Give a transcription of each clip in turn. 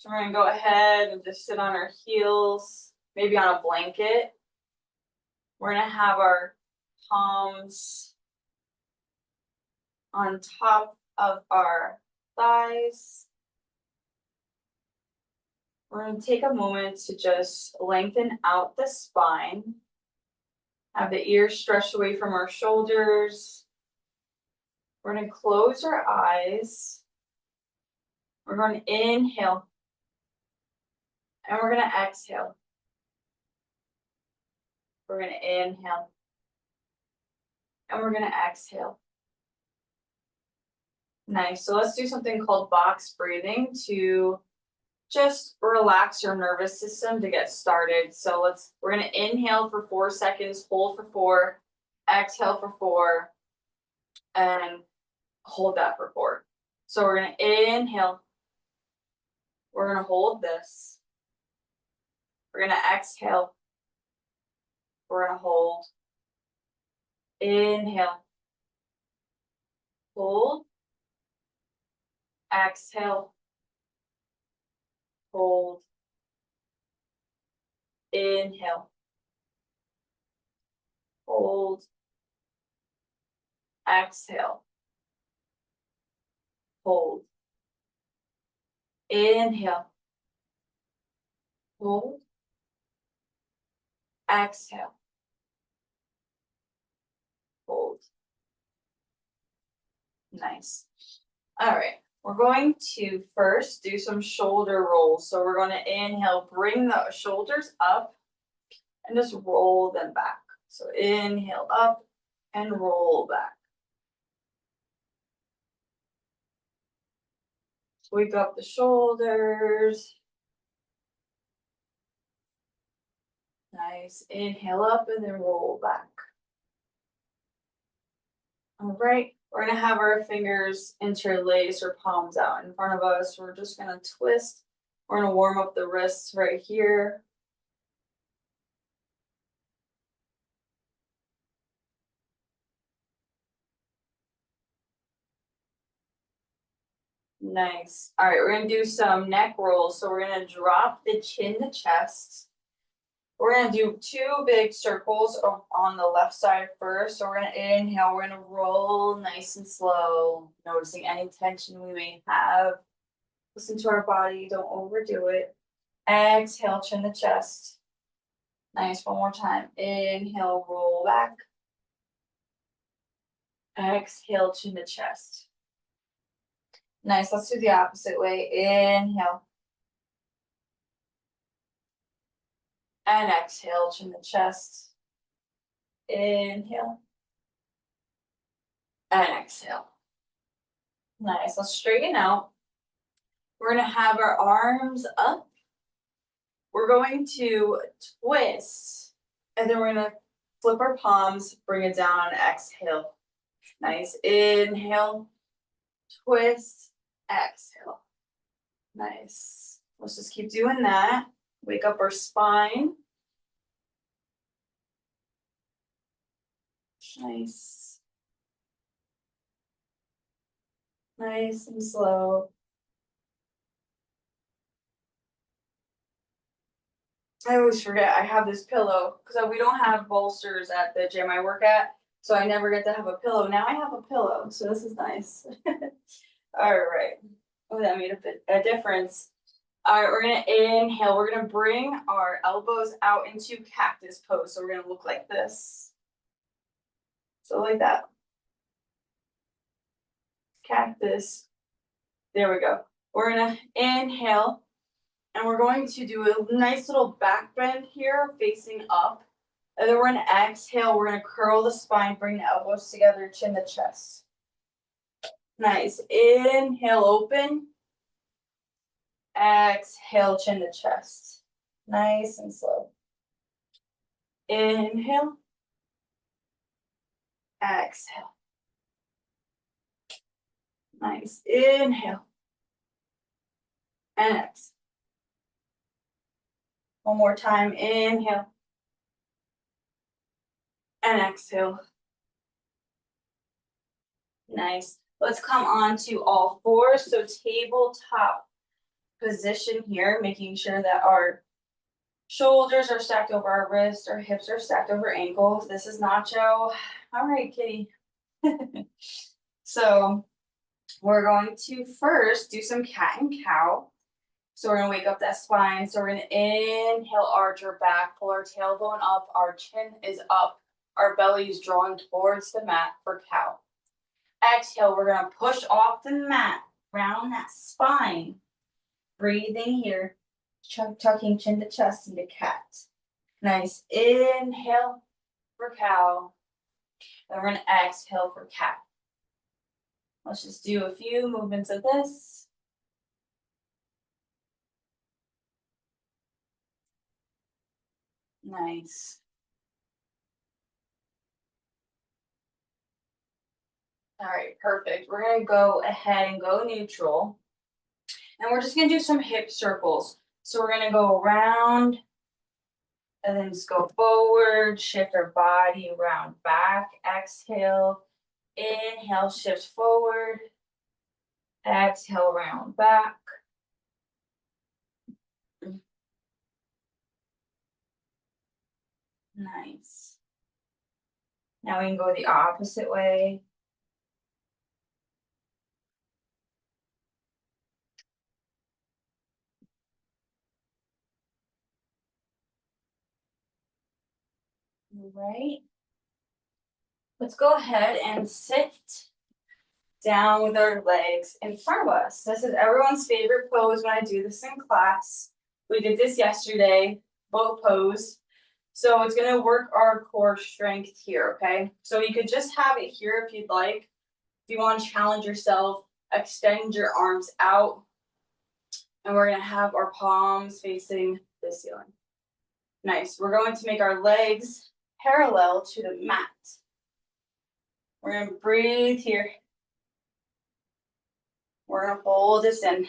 So we're gonna go ahead and just sit on our heels, maybe on a blanket. We're gonna have our palms on top of our thighs. We're gonna take a moment to just lengthen out the spine. Have the ears stretched away from our shoulders. We're gonna close our eyes. We're going to inhale. And we're going to exhale. We're going to inhale. And we're going to exhale. Nice. So let's do something called box breathing to just relax your nervous system to get started. So we're going to inhale for 4 seconds, hold for 4, exhale for 4, and hold that for 4. So we're going to inhale. We're going to hold this. We're going to exhale. We're going to hold. Inhale. Hold. Exhale. Hold. Inhale. Hold. Exhale. Hold. Inhale. Hold. Exhale. Hold. Nice. All right. We're going to first do some shoulder rolls. So we're going to inhale, bring the shoulders up and just roll them back. So inhale up and roll back. Wake up the shoulders. Nice. Inhale up and then roll back. All right. We're going to have our fingers interlaced or palms out in front of us. We're just going to twist. We're going to warm up the wrists right here. Nice. All right, we're going to do some neck rolls. So we're going to drop the chin to chest. We're going to do 2 big circles on the left side first. So we're going to inhale. We're going to roll nice and slow, noticing any tension we may have. Listen to our body. Don't overdo it. Exhale, chin to chest. Nice. One more time. Inhale, roll back. Exhale, chin to chest. Nice. Let's do the opposite way. Inhale. And exhale, chin to chest. Inhale. And exhale. Nice. Let's straighten out. We're going to have our arms up. We're going to twist. And then we're going to flip our palms, bring it down on exhale. Nice. Inhale. Twist. Exhale. Nice. Let's just keep doing that. Wake up our spine. Nice. Nice and slow. I always forget I have this pillow because we don't have bolsters at the gym I work at. So I never get to have a pillow. Now I have a pillow. So this is nice. All right. Oh, that made a difference. All right, we're going to inhale. We're going to bring our elbows out into cactus pose. So we're going to look like this. So like that. Cactus. There we go. We're going to inhale. And we're going to do a nice little back bend here, facing up. And then we're going to exhale. We're going to curl the spine, bring the elbows together, chin to chest. Nice. Inhale, open. Exhale, chin to chest. Nice and slow. Inhale. Exhale. Nice. Inhale. And exhale. One more time. Inhale. And exhale. Nice. Let's come on to all fours. So tabletop position here, making sure that our shoulders are stacked over our wrists, our hips are stacked over ankles. This is Nacho. All right, kitty. So we're going to first do some cat and cow. So we're gonna wake up that spine. So we're gonna inhale, arch our back, pull our tailbone up, our chin is up, our belly is drawn towards the mat for cow. Exhale, we're gonna push off the mat, round that spine. Breathing here, tucking chin to chest into cat. Nice, inhale for cow. Then we're gonna exhale for cat. Let's just do a few movements of this. Nice. All right, perfect. We're gonna go ahead and go neutral. And we're just gonna do some hip circles. So we're gonna go around and then just go forward, shift our body around back, exhale, inhale, shift forward, exhale, round back. Nice. Now we can go the opposite way. All right. Let's go ahead and sit down with our legs in front of us. This is everyone's favorite pose when I do this in class. We did this yesterday, boat pose. So it's gonna work our core strength here, okay? So you could just have it here if you'd like. If you want to challenge yourself, extend your arms out. And we're gonna have our palms facing the ceiling. Nice, we're going to make our legs parallel to the mat. We're gonna breathe here. We're gonna hold this in.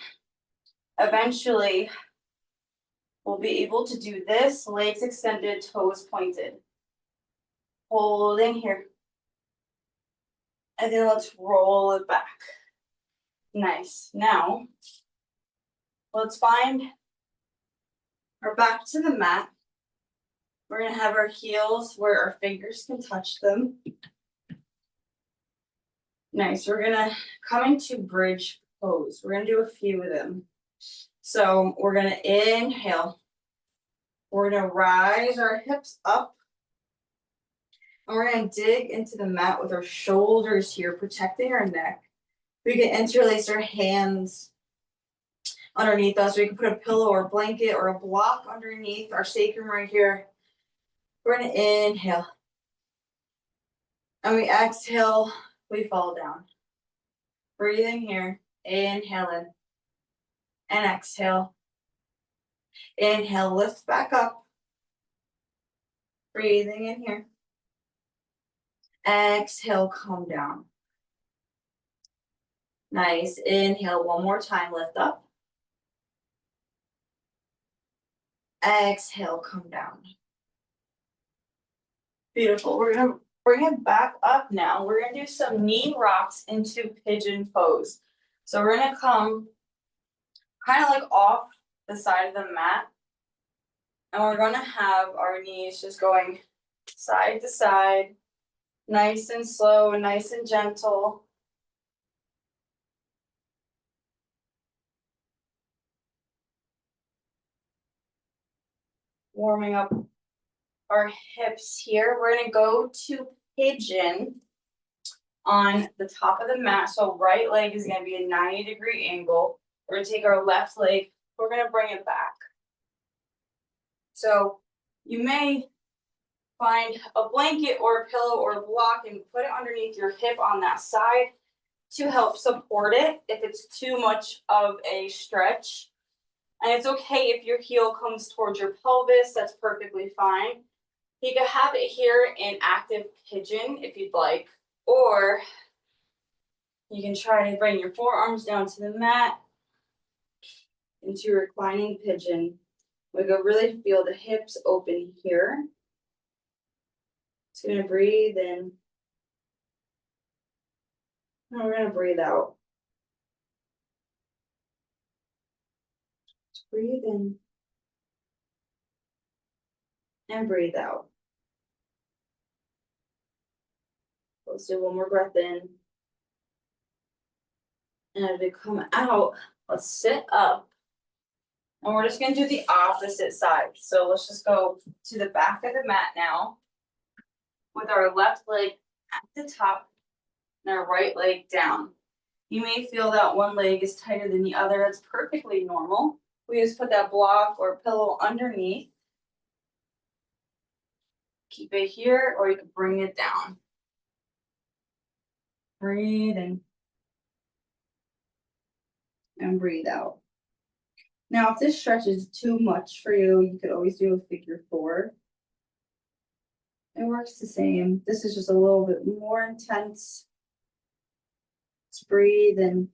Eventually, we'll be able to do this, legs extended, toes pointed. Holding here. And then let's roll it back. Nice. Now, let's find our back to the mat. We're gonna have our heels where our fingers can touch them. Nice. We're gonna come into bridge pose. We're gonna do a few of them. So we're gonna inhale. We're gonna rise our hips up. And we're gonna dig into the mat with our shoulders here, protecting our neck. We can interlace our hands underneath us. We can put a pillow or a blanket or a block underneath our sacrum right here. We're gonna inhale. And we exhale, we fall down. Breathing here, inhaling. And exhale. Inhale, lift back up. Breathing in here. Exhale, come down. Nice. Inhale one more time, lift up. Exhale, come down. Beautiful. We're gonna bring it back up now. We're gonna do some knee rocks into pigeon pose. So we're gonna come kind of like off the side of the mat. And we're gonna have our knees just going side to side, nice and slow, nice and gentle. Warming up our hips here. We're gonna go to pigeon on the top of the mat. So right leg is gonna be a 90-degree angle. We're gonna take our left leg, we're gonna bring it back. So you may find a blanket or a pillow or a block and put it underneath your hip on that side to help support it if it's too much of a stretch. And it's okay if your heel comes towards your pelvis, that's perfectly fine. You can have it here in active pigeon if you'd like, or you can try to bring your forearms down to the mat into reclining pigeon. We go really feel the hips open here. Just gonna breathe in. And we're gonna breathe out. Breathe in. And breathe out. Let's do one more breath in. And as we come out, let's sit up. And we're just gonna do the opposite side. So let's just go to the back of the mat now. With our left leg at the top and our right leg down. You may feel that one leg is tighter than the other. That's perfectly normal. We just put that block or pillow underneath. Keep it here, or you can bring it down. Breathe in. And breathe out. Now, if this stretch is too much for you, you could always do a figure four. It works the same. This is just a little bit more intense. Let's breathe in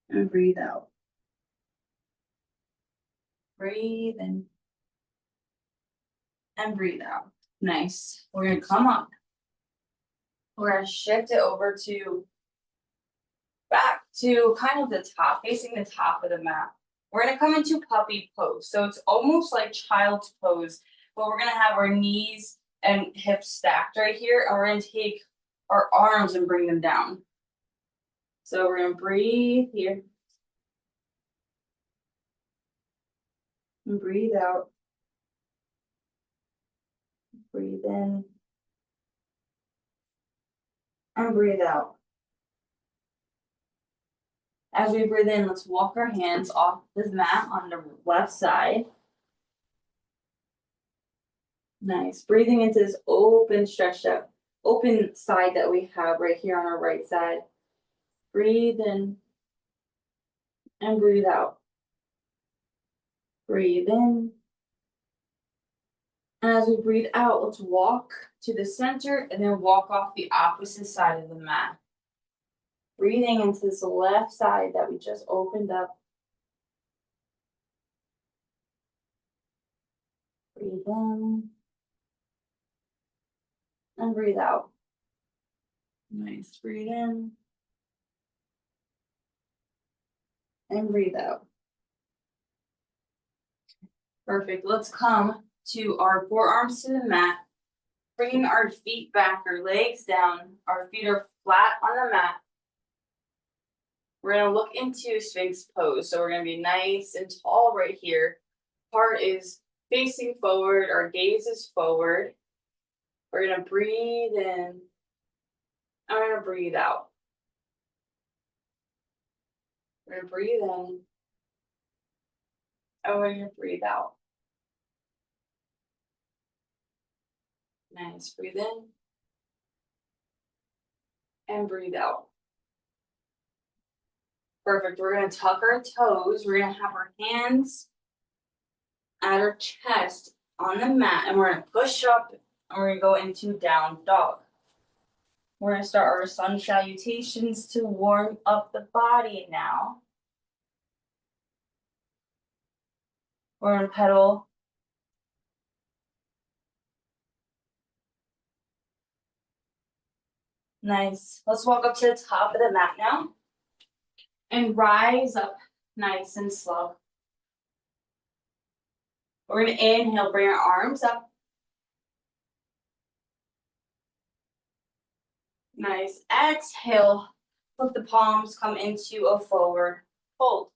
and breathe out. Breathe in and breathe out. Nice. We're gonna come up. We're gonna shift it over to back to kind of the top, facing the top of the mat. We're gonna come into puppy pose. So it's almost like child's pose, but we're gonna have our knees and hips stacked right here, and we're gonna take our arms and bring them down. So we're gonna breathe here. And breathe out. Breathe in. And breathe out. As we breathe in, let's walk our hands off the mat on the left side. Nice. Breathing into this open, stretched out, open side that we have right here on our right side. Breathe in and breathe out. Breathe in. And as we breathe out, let's walk to the center and then walk off the opposite side of the mat. Breathing into this left side that we just opened up. Breathe in. And breathe out. Nice. Breathe in. And breathe out. Perfect. Let's come to our forearms to the mat. Bringing our feet back, our legs down. Our feet are flat on the mat. We're gonna look into Sphinx pose. So we're gonna be nice and tall right here. Heart is facing forward, our gaze is forward. We're gonna breathe in. I'm gonna breathe out. We're gonna breathe in. And we're gonna breathe out. Nice. Breathe in. And breathe out. Perfect. We're gonna tuck our toes. We're gonna have our hands at our chest on the mat, and we're gonna push up, and we're gonna go into down dog. We're gonna start our sun salutations to warm up the body now. We're gonna pedal. Nice. Let's walk up to the top of the mat now. And rise up nice and slow. We're gonna inhale, bring our arms up. Nice. Exhale, flip the palms, come into a forward fold.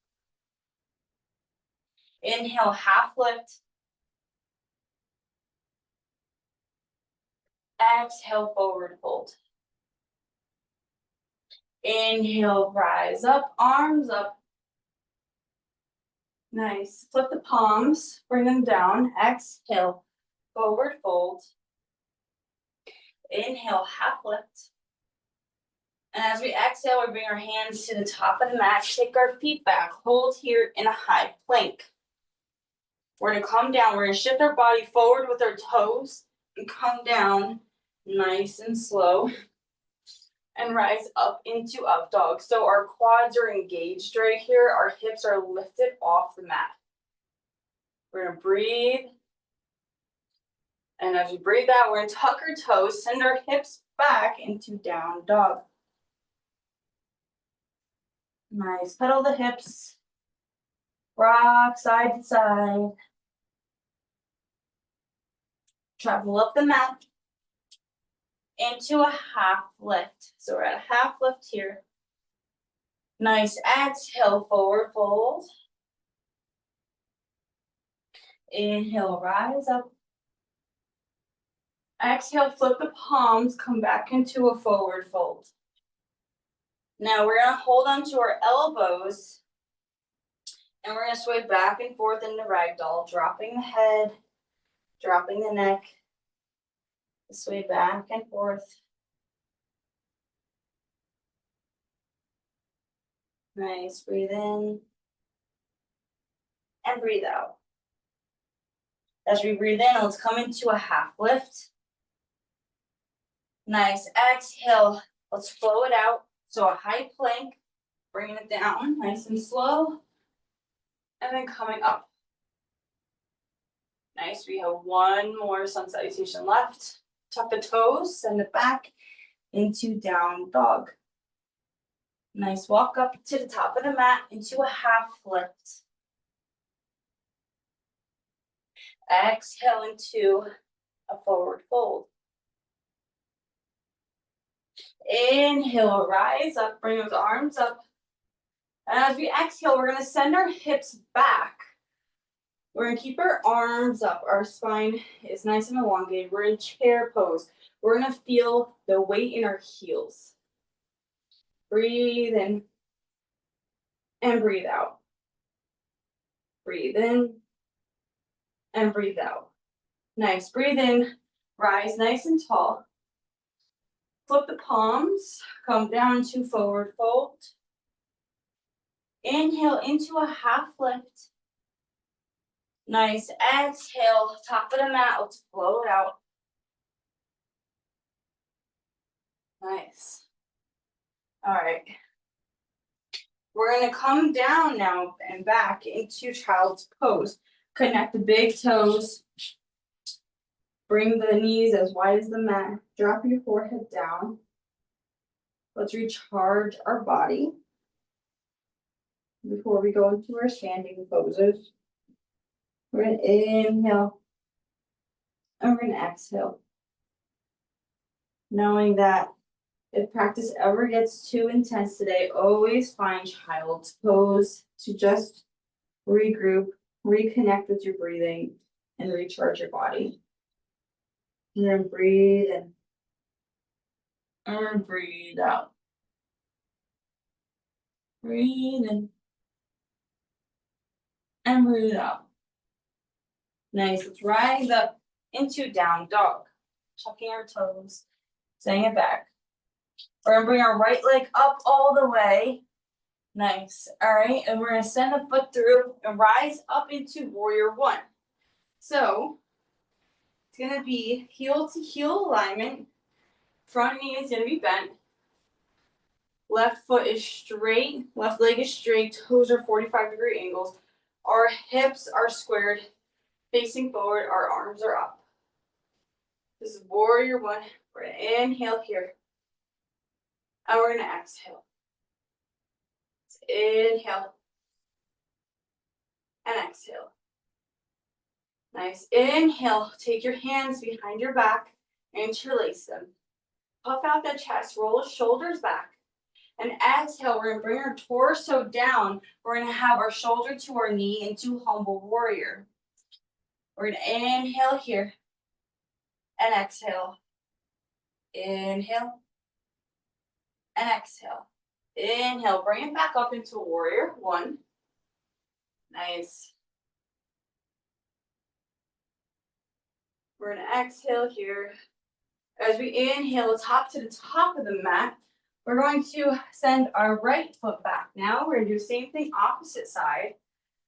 Inhale, half lift. Exhale, forward fold. Inhale, rise up, arms up. Nice. Flip the palms, bring them down. Exhale, forward fold. Inhale, half lift. And as we exhale, we bring our hands to the top of the mat, take our feet back, hold here in a high plank. We're gonna come down, we're gonna shift our body forward with our toes and come down nice and slow and rise up into up dog. So our quads are engaged right here, our hips are lifted off the mat. We're gonna breathe. And as we breathe out, we're gonna tuck our toes, send our hips back into down dog. Nice, pedal the hips. Rock side to side. Travel up the mat into a half lift. So we're at a half lift here. Nice exhale, forward fold. Inhale, rise up. Exhale, flip the palms, come back into a forward fold. Now we're gonna hold on to our elbows and we're gonna sway back and forth into ragdoll, dropping the head, dropping the neck. Sway back and forth. Nice, breathe in and breathe out. As we breathe in, let's come into a half lift. Nice, exhale, let's flow it out. So a high plank, bringing it down, nice and slow. And then coming up. Nice, we have one more sun salutation left. Tuck the toes, send it back into down dog. Nice, walk up to the top of the mat into a half lift. Exhale into a forward fold. Inhale, rise up, bring those arms up. And as we exhale, we're gonna send our hips back. We're gonna keep our arms up. Our spine is nice and elongated. We're in chair pose. We're gonna feel the weight in our heels. Breathe in and breathe out. Breathe in and breathe out. Nice, breathe in, rise nice and tall. Flip the palms, come down to forward fold. Inhale into a half lift. Nice, exhale, top of the mat, let's flow it out. Nice. All right. We're gonna come down now and back into child's pose. Connect the big toes. Bring the knees as wide as the mat. Drop your forehead down. Let's recharge our body before we go into our standing poses. We're gonna inhale and we're gonna exhale. Knowing that if practice ever gets too intense today, always find child's pose to just regroup, reconnect with your breathing, and recharge your body. And then breathe in and breathe out. Breathe in and breathe out. Nice, let's rise up into down dog. Tucking our toes, sending it back. We're gonna bring our right leg up all the way. Nice, all right, and we're gonna send the foot through and rise up into warrior one. So, it's gonna be heel to heel alignment. Front knee is gonna be bent. Left foot is straight, left leg is straight, toes are 45-degree angles. Our hips are squared, facing forward, our arms are up. This is warrior one. We're gonna inhale here. And we're gonna exhale. Let's inhale. And exhale. Nice. Inhale. Take your hands behind your back, interlace them. Puff out the chest, roll the shoulders back. And exhale, we're gonna bring our torso down. We're gonna have our shoulder to our knee into humble warrior. We're gonna inhale here. And exhale. Inhale. And exhale. Inhale, bring it back up into warrior one. Nice. We're gonna exhale here. As we inhale, let's hop to the top of the mat. We're going to send our right foot back. Now we're gonna do the same thing, opposite side.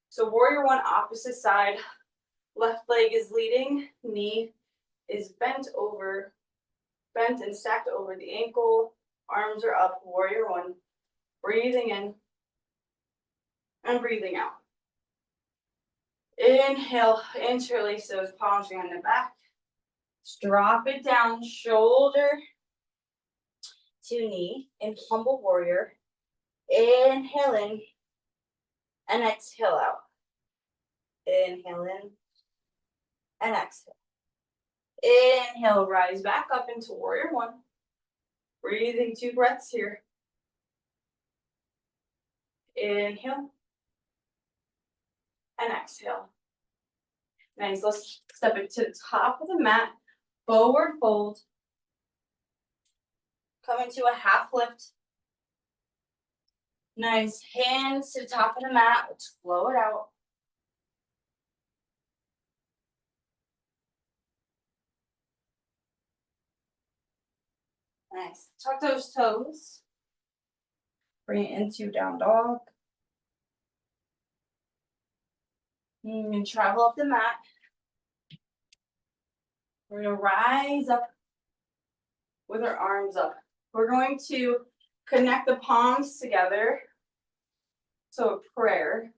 So warrior one, opposite side. Left leg is leading, knee is bent over, bent and stacked over the ankle. Arms are up, warrior one. Breathing in and breathing out. Inhale, interlace those palms behind the back. Just drop it down, shoulder to knee in humble warrior. Inhale in and exhale out. Inhale in. And exhale. Inhale, rise back up into warrior one. Breathing 2 breaths here. Inhale. And exhale. Nice, let's step it to the top of the mat. Forward fold. Come into a half lift. Nice, hands to the top of the mat. Let's flow it out. Nice, tuck those toes. Bring it into down dog. And travel up the mat. We're gonna rise up with our arms up. We're going to connect the palms together. So a prayer.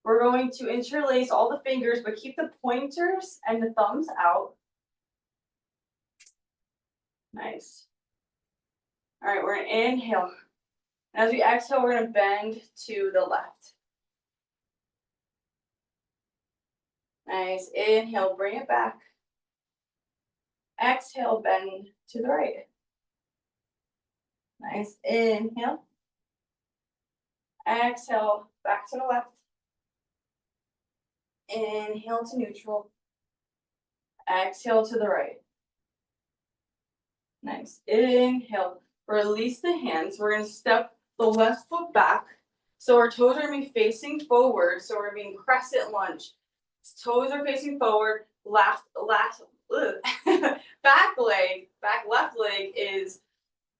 We're going to interlace all the fingers, but keep the pointers and the thumbs out. Nice. All right, we're gonna inhale. As we exhale, we're gonna bend to the left. Nice, inhale, bring it back. Exhale, bend to the right. Nice, inhale. Exhale, back to the left. Inhale to neutral. Exhale to the right. Nice, inhale. Release the hands. We're gonna step the left foot back. So our toes are gonna be facing forward. So we're gonna be in crescent lunge. Toes are facing forward. Back left leg is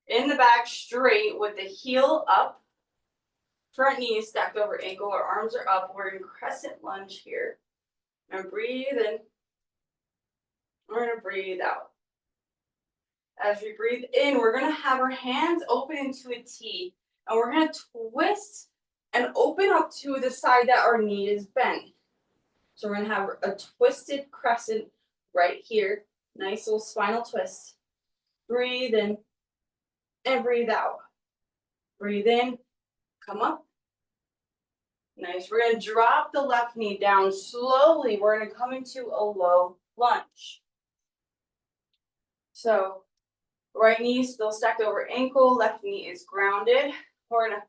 in the back straight with the heel up. Front knee is stacked over ankle. Our arms are up. We're in crescent lunge here. And breathe in. We're gonna breathe out. As we breathe in, we're gonna have our hands open into a T. And we're gonna twist and open up to the side that our knee is bent. So we're gonna have a twisted crescent right here. Nice little spinal twist. Breathe in and breathe out. Breathe in, come up. Nice, we're gonna drop the left knee down slowly. We're gonna come into a low lunge. So right knee still stacked over ankle, left knee is grounded. We're gonna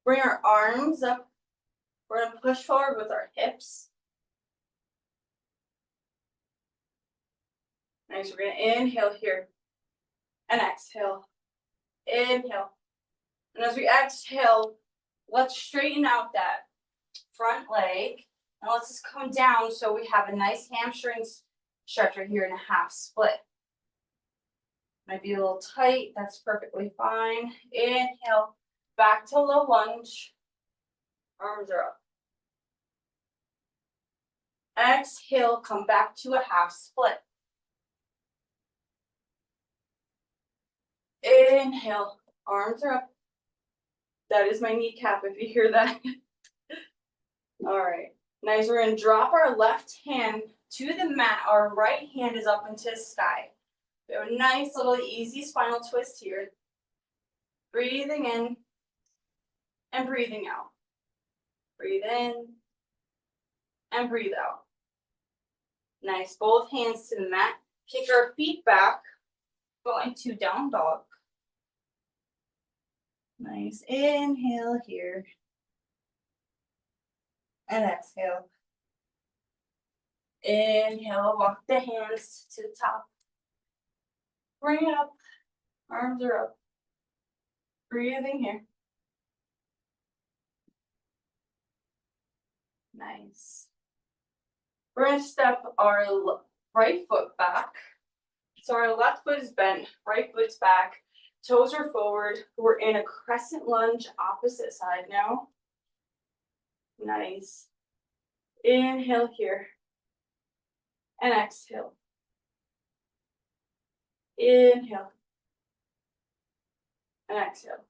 bring our arms up. We're gonna push forward with our hips. Nice, we're gonna inhale here and exhale. Inhale. And as we exhale, let's straighten out that front leg. And let's just come down so we have a nice hamstring stretch right here in a half split. Might be a little tight, that's perfectly fine. Inhale, back to low lunge. Arms are up. Exhale, come back to a half split. Inhale, arms are up. That is my kneecap if you hear that. All right, nice, we're gonna drop our left hand to the mat. Our right hand is up into the sky. We have a nice little easy spinal twist here. Breathing in and breathing out. Breathe in and breathe out. Nice, both hands to the mat. Kick our feet back, going to down dog. Nice, inhale here. And exhale. Inhale, walk the hands to the top. Bring it up, arms are up. Breathing here. Nice. We're gonna step our right foot back. So our left foot is bent, right foot's back, toes are forward. We're in a crescent lunge, opposite side now. Nice. Inhale here. And exhale. Inhale. And exhale.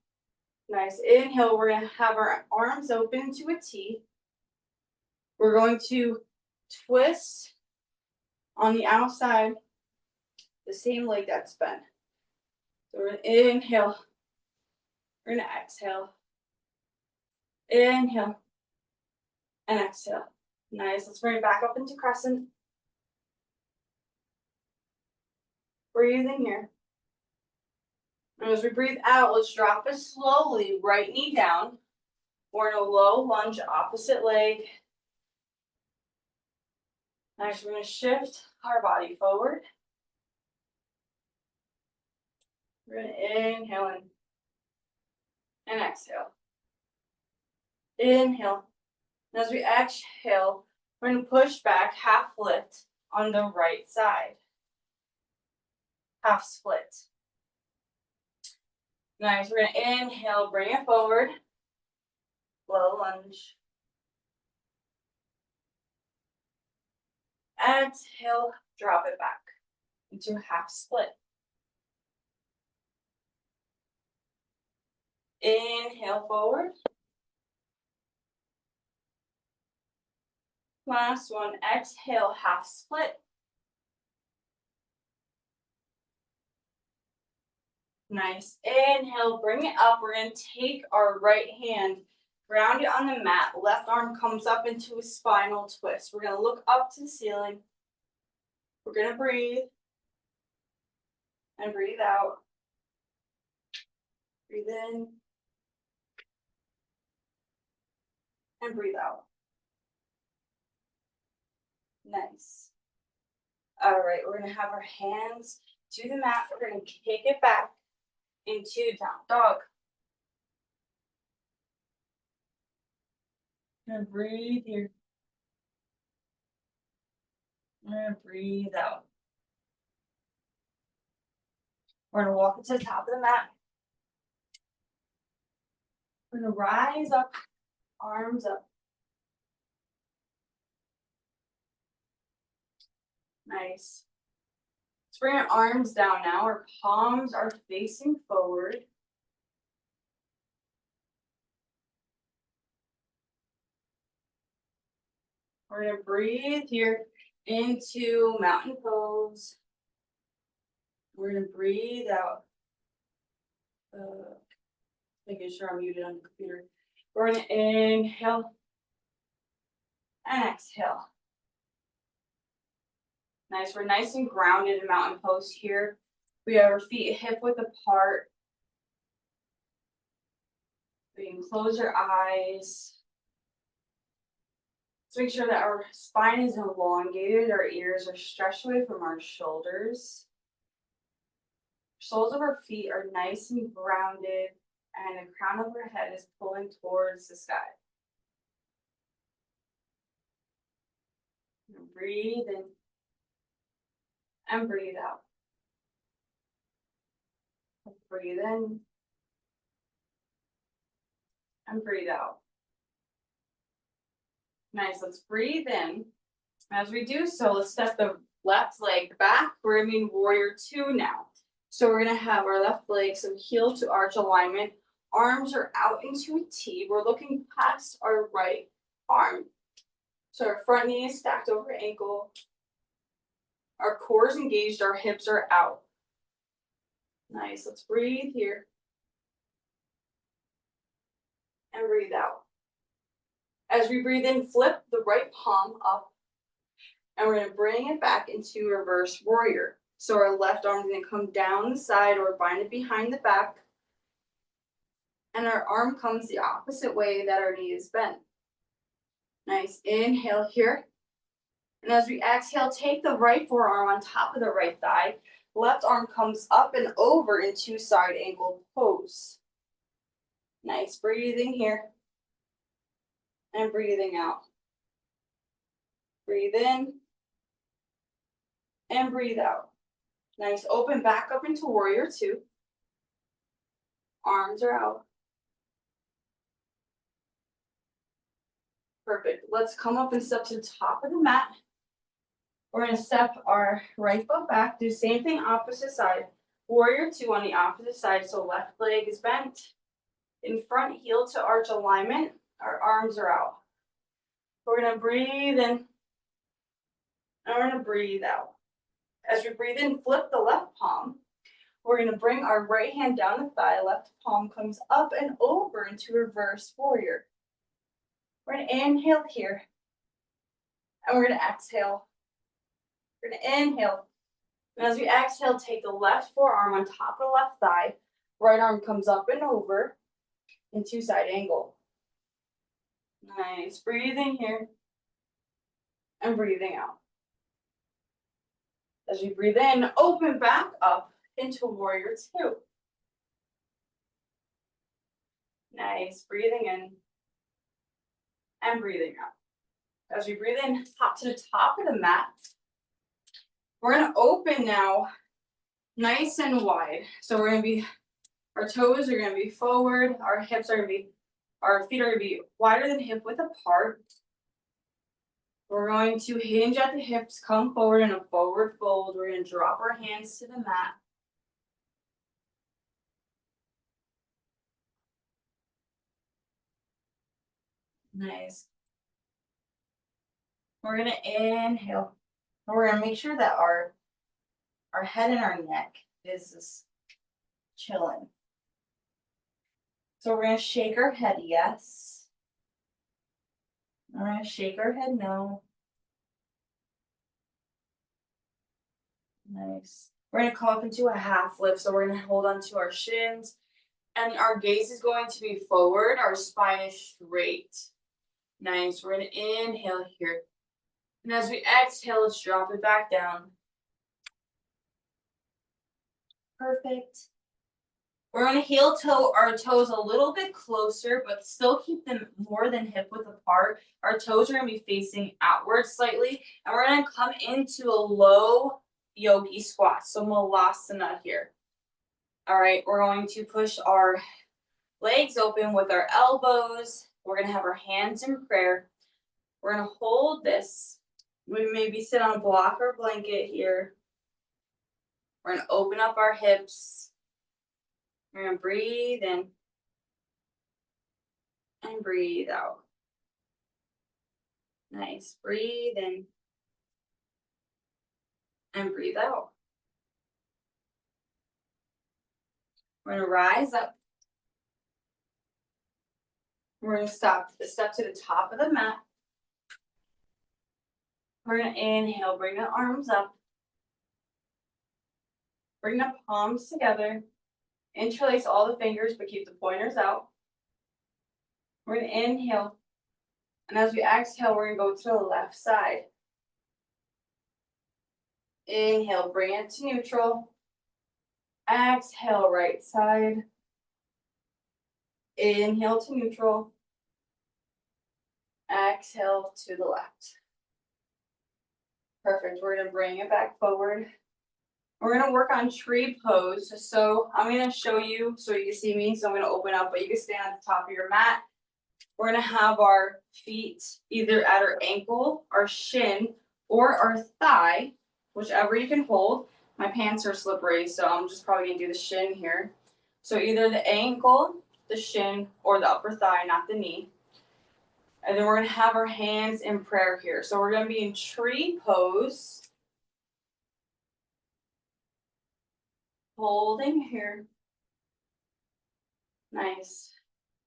Nice. Inhale, we're gonna have our arms open to a T. We're going to twist on the outside, the same leg that's bent. So we're gonna inhale. We're gonna exhale. Inhale. And exhale. Nice, let's bring it back up into crescent. Breathe in here. And as we breathe out, let's drop it slowly, right knee down. We're in a low lunge, opposite leg. Next, we're gonna shift our body forward. We're gonna inhale in and exhale. Inhale. And as we exhale, we're gonna push back, half lift on the right side. Half split. Nice, we're gonna inhale, bring it forward. Low lunge. Exhale, drop it back into half split. Inhale forward. Last one, exhale, half split. Nice, inhale, bring it up. We're gonna take our right hand, ground it on the mat. Left arm comes up into a spinal twist. We're gonna look up to the ceiling. We're gonna breathe. And breathe out. Breathe in. And breathe out. Nice. All right, we're gonna have our hands to the mat. We're gonna kick it back into down dog. And breathe here. And breathe out. We're gonna walk it to the top of the mat. We're gonna rise up, arms up. Nice. Let's bring our arms down now. Our palms are facing forward. We're gonna breathe here into mountain pose. We're gonna breathe out. Making sure I'm muted on the computer. We're gonna inhale and exhale. Nice, we're nice and grounded in mountain pose here. We have our feet hip width apart. We can close your eyes. Let's make sure that our spine is elongated, our ears are stretched away from our shoulders. Soles of our feet are nice and grounded, and the crown of our head is pulling towards the sky. Breathe in and breathe out. Breathe in and breathe out. Nice, let's breathe in. As we do so, let's step the left leg back. We're gonna be in warrior two now. So we're gonna have our left leg, so heel to arch alignment. Arms are out into a T. We're looking past our right arm. So our front knee is stacked over ankle. Our core is engaged, our hips are out. Nice, let's breathe here. And breathe out. As we breathe in, flip the right palm up. And we're gonna bring it back into reverse warrior. So our left arm is gonna come down the side or bind it behind the back. And our arm comes the opposite way that our knee is bent. Nice, inhale here. And as we exhale, take the right forearm on top of the right thigh. Left arm comes up and over into side angle pose. Nice, breathing here. And breathing out. Breathe in. And breathe out. Nice, open back up into warrior two. Arms are out. Perfect. Let's come up and step to the top of the mat. We're gonna step our right foot back, do the same thing opposite side. Warrior two on the opposite side, so left leg is bent. In front, heel to arch alignment, our arms are out. We're gonna breathe in, and we're gonna breathe out. As we breathe in, flip the left palm. We're gonna bring our right hand down the thigh, left palm comes up and over into reverse warrior. We're gonna inhale here. And we're gonna exhale. We're gonna inhale. And as we exhale, take the left forearm on top of the left thigh. Right arm comes up and over into side angle. Nice. Breathing here. And breathing out. As we breathe in, open back up into warrior two. Nice. Breathing in. And breathing out. As we breathe in, hop to the top of the mat. We're gonna open now, nice and wide. So we're gonna be, our toes are gonna be forward, our hips are gonna be, our feet are gonna be wider than hip width apart. We're going to hinge at the hips, come forward in a forward fold. We're gonna drop our hands to the mat. Nice. We're gonna inhale. And we're gonna make sure that our head and our neck is just chilling. So we're gonna shake our head, yes. We're gonna shake our head, no. Nice. We're gonna come up into a half lift, so we're gonna hold on to our shins, and our gaze is going to be forward, our spine is straight. Nice. We're gonna inhale here. And as we exhale, let's drop it back down. Perfect. We're gonna heel toe our toes a little bit closer, but still keep them more than hip width apart. Our toes are gonna be facing outward slightly, and we're gonna come into a low yogi squat, so malasana here. All right, we're going to push our legs open with our elbows. We're gonna have our hands in prayer. We're gonna hold this. We maybe sit on a block or blanket here. We're gonna open up our hips. We're gonna breathe in and breathe out. Nice. Breathe in and breathe out. We're gonna rise up. We're gonna step to the top of the mat. We're gonna inhale, bring the arms up. Bring the palms together. Interlace all the fingers, but keep the pointers out. We're gonna inhale. And as we exhale, we're gonna go to the left side. Inhale, bring it to neutral. Exhale, right side. Inhale to neutral. Exhale to the left. Perfect. We're gonna bring it back forward. We're gonna work on tree pose. So I'm gonna show you so you can see me. So I'm gonna open up, but you can stand at the top of your mat. We're gonna have our feet either at our ankle, our shin, or our thigh, whichever you can hold. My pants are slippery, so I'm just probably gonna do the shin here. So either the ankle, the shin, or the upper thigh, not the knee. And then we're gonna have our hands in prayer here. So we're gonna be in tree pose. Holding here. Nice.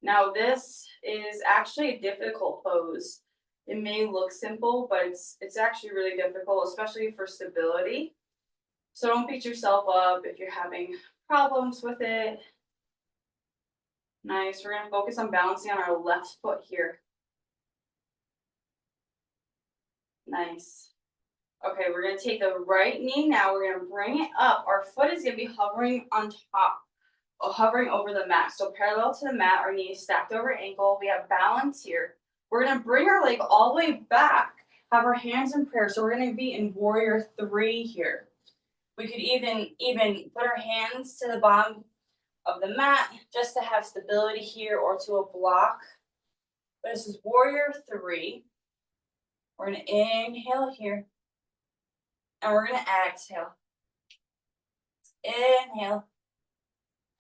Now this is actually a difficult pose. It may look simple, but it's actually really difficult, especially for stability. So don't beat yourself up if you're having problems with it. Nice. We're gonna focus on balancing on our left foot here. Nice. Okay, we're gonna take the right knee now. We're gonna bring it up. Our foot is gonna be hovering on top, hovering over the mat. So parallel to the mat, our knee is stacked over ankle. We have balance here. We're gonna bring our leg all the way back, have our hands in prayer. So we're gonna be in warrior three here. We could even put our hands to the bottom of the mat just to have stability here or to a block. But this is warrior three. We're gonna inhale here. And we're gonna exhale. Inhale.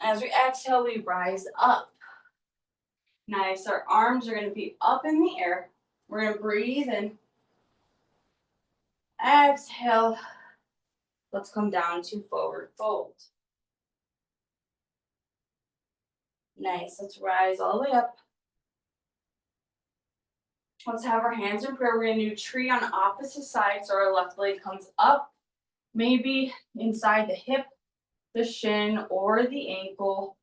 As we exhale, we rise up. Nice. Our arms are going to be up in the air. We're going to breathe in. Exhale. Let's come down to forward fold. Nice. Let's rise all the way up. Let's have our hands in prayer. We're gonna do tree on opposite sides, so our left leg comes up, maybe inside the hip, the shin, or the ankle.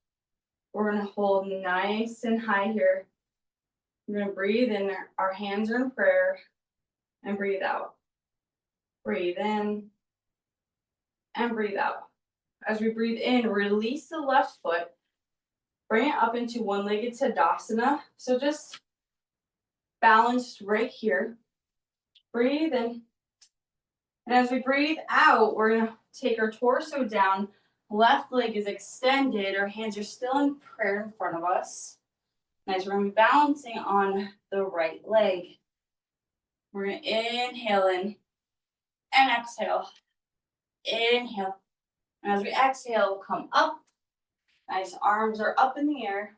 We're gonna hold nice and high here. We're gonna breathe in, our hands are in prayer, and breathe out. Breathe in, and breathe out. As we breathe in, release the left foot, bring it up into one-legged Tadasana. So just balanced right here. Breathe in. And as we breathe out, we're gonna take our torso down. Left leg is extended. Our hands are still in prayer in front of us. Nice, we're gonna be balancing on the right leg. We're gonna inhale in and exhale. Inhale. And as we exhale, come up. Nice, arms are up in the air.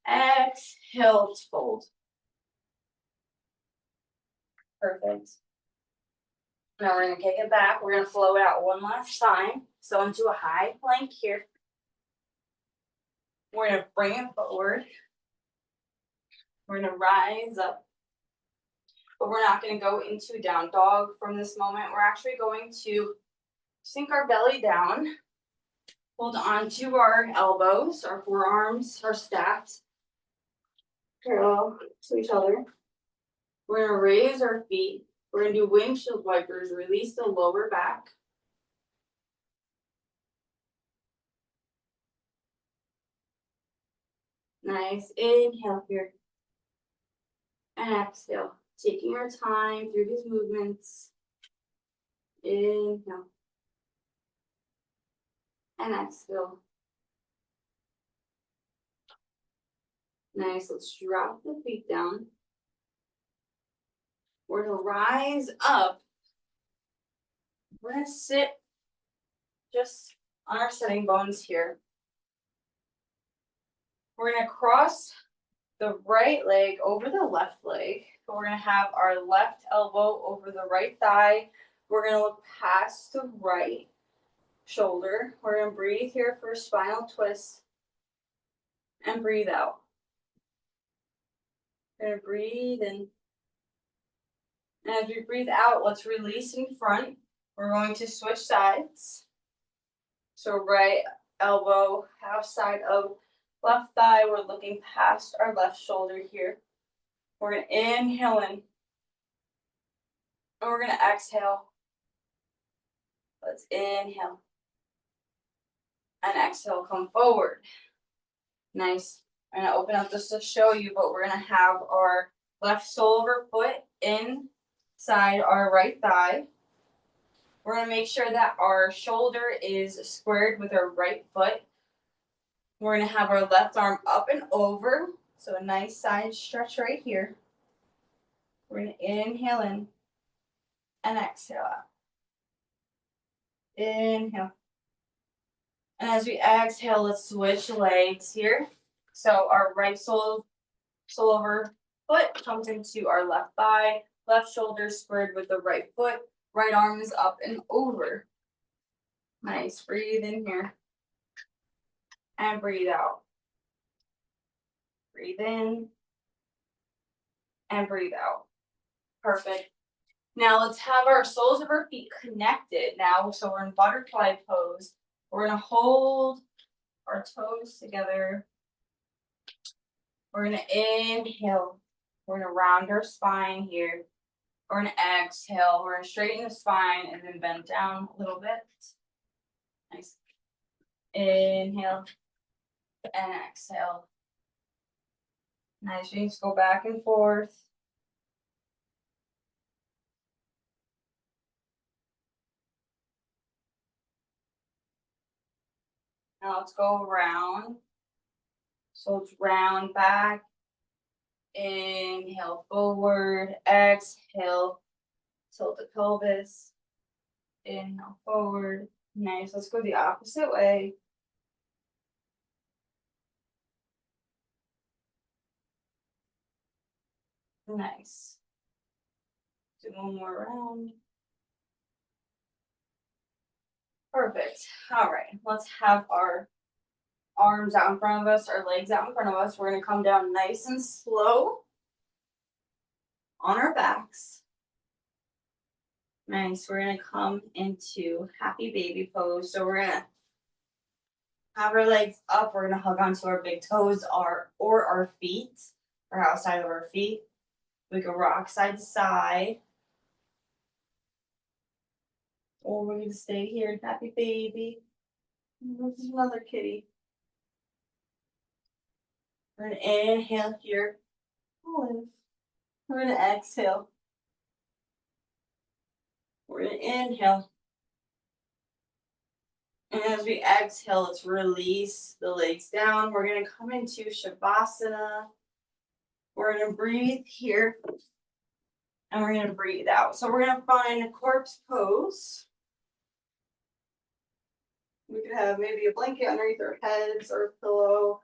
Exhale to fold. Perfect. Now we're gonna kick it back. We're gonna flow it out one last time. So into a high plank here. We're gonna bring it forward. We're gonna rise up. But we're not gonna go into down dog from this moment. We're actually going to sink our belly down. Hold on to our elbows. Our forearms are stacked parallel to each other. We're gonna raise our feet. We're gonna do windshield wipers. Release the lower back. Nice. Inhale here. And exhale. Taking our time through these movements. Inhale. And exhale. Nice. Let's drop the feet down. We're gonna rise up. We're gonna sit just on our sitting bones here. We're gonna cross the right leg over the left leg. We're gonna have our left elbow over the right thigh. We're gonna look past the right shoulder. We're gonna breathe here for a spinal twist. And breathe out. We're gonna breathe in. And as we breathe out, let's release in front. We're going to switch sides. So right elbow, outside of left thigh. We're looking past our left shoulder here. We're gonna inhale in. And we're gonna exhale. Let's inhale. And exhale, come forward. Nice. I'm gonna open up just to show you, but we're gonna have our left sole of our foot inside our right thigh. We're gonna make sure that our shoulder is squared with our right foot. We're gonna have our left arm up and over. So a nice side stretch right here. We're gonna inhale in and exhale out. Inhale. And as we exhale, let's switch legs here. So our right sole of our foot comes into our left thigh, left shoulder squared with the right foot, right arm is up and over. Nice, breathe in here. And breathe out. Breathe in. And breathe out. Perfect. Now let's have our soles of our feet connected now. So we're in butterfly pose. We're gonna hold our toes together. We're gonna inhale. We're gonna round our spine here. We're gonna exhale. We're gonna straighten the spine and then bend down a little bit. Nice. Inhale and exhale. Nice. You just go back and forth. Now let's go around. So let's round back. Inhale forward. Exhale. Tilt the pelvis. Inhale forward. Nice. Let's go the opposite way. Nice. Do one more round. Perfect. All right. Let's have our arms out in front of us, our legs out in front of us. We're going to come down nice and slow. on our backs. Nice, we're gonna come into happy baby pose. So we're gonna have our legs up, we're gonna hug onto our big toes or our feet, or outside of our feet. We can rock side to side. Or we're gonna stay here in happy baby. This is another kitty. We're gonna inhale here. We're gonna exhale. We're gonna inhale. And as we exhale, let's release the legs down. We're gonna come into Shavasana. We're gonna breathe here. And we're gonna breathe out. So we're gonna find a corpse pose. We could have maybe a blanket underneath our heads or a pillow.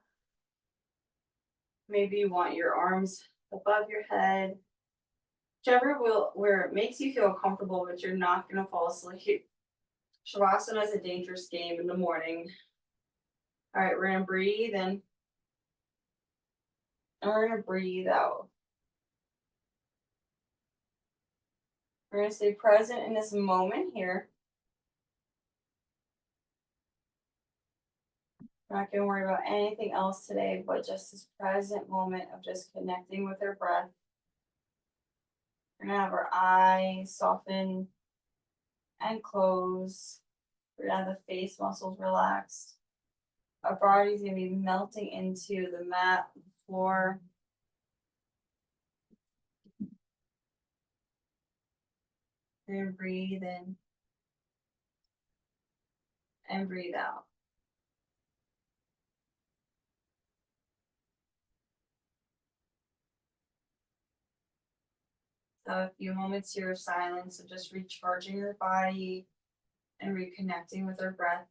Maybe you want your arms above your head. Whichever where it makes you feel comfortable, but you're not gonna fall asleep. Shavasana is a dangerous game in the morning. All right, we're gonna breathe in. And we're gonna breathe out. We're gonna stay present in this moment here. We're not gonna worry about anything else today, but just this present moment of just connecting with our breath. We're gonna have our eyes soften and close. We're gonna have the face muscles relaxed. Our body's gonna be melting into the mat, the floor. We're gonna breathe in and breathe out. So a few moments here of silence of just recharging your body and reconnecting with our breath.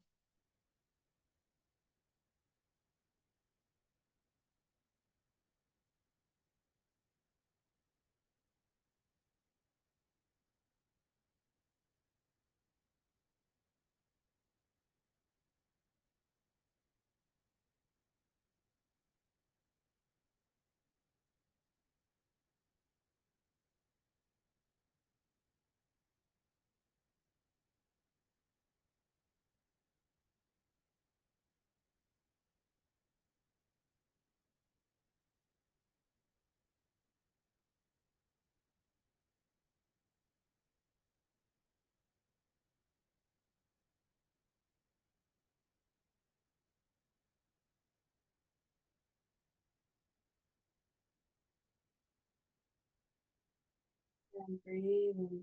And breathe in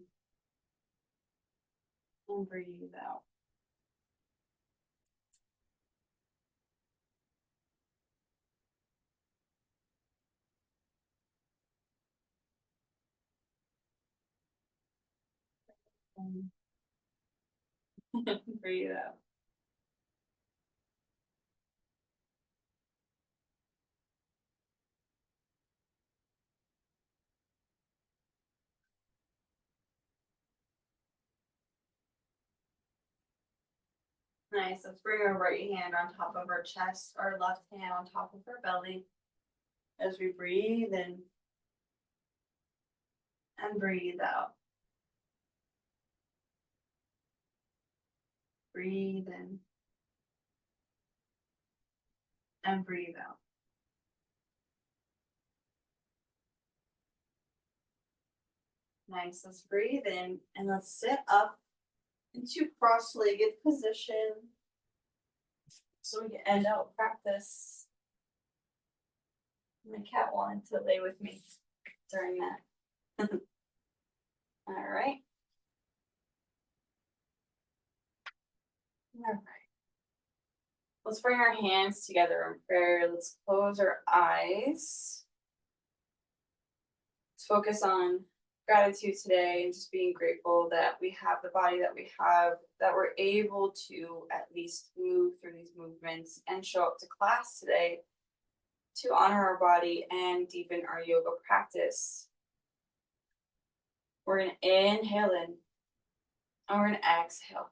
and breathe out. And breathe out. Nice. Let's bring our right hand on top of our chest, our left hand on top of our belly. As we breathe in and breathe out. Breathe in and breathe out. Nice. Let's breathe in and let's sit up into cross-legged position. So we can end out practice. My cat wanted to lay with me during that. All right. All right. Let's bring our hands together in prayer. Let's close our eyes. Let's focus on gratitude today and just being grateful that we have the body that we have, that we're able to at least move through these movements and show up to class today to honor our body and deepen our yoga practice. We're going to inhale in and we're going to exhale.